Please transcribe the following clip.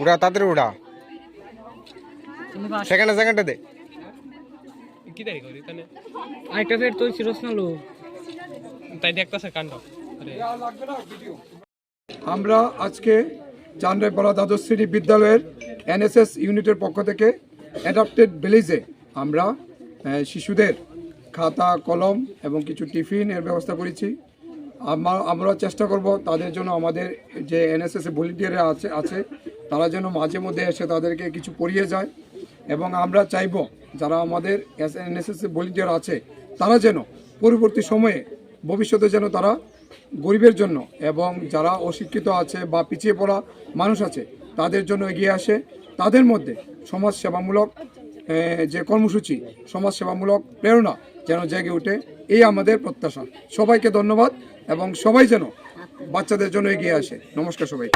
উড়া তাদের উড়া সেকেন্ডে দে কি তাই করি তানে আইটা ফের তুই সিরস না লো তাই দেখতাছে কাণ্ড আমরা আজকে চান্দ্রাইপাড়া দ্বাদশ শ্রেণী বিদ্যালয়ের NSS ইউনিটের পক্ষ থেকে অ্যাডাপ্টেড ভিলেজে আমরা শিশুদের খাতা কলম এবং কিছু টিফিনের ব্যবস্থা করেছি। আমরা চেষ্টা করব তাদের জন্য আমাদের যে NSS ভলেন্টিয়াররা আছে তারা যেন মাঝে মধ্যে এসে তাদেরকে কিছু পড়িয়ে যায় এবং আমরা চাইব যারা আমাদের NSS ভলেন্টিয়ার আছে তারা যেন পরবর্তী সময়ে ভবিষ্যতে যেন তারা গরিবের জন্য এবং যারা অশিক্ষিত আছে বা পিছিয়ে পড়া মানুষ আছে তাদের জন্য এগিয়ে আসে, তাদের মধ্যে সমাজ সেবামূলক যে কর্মসূচি সমাজ সেবামূলক প্রেরণা যেন জেগে ওঠে, এই আমাদের প্রত্যাশা। সবাইকে ধন্যবাদ এবং সবাই যেন বাচ্চাদের জন্য এগিয়ে আসে। নমস্কার সবাই।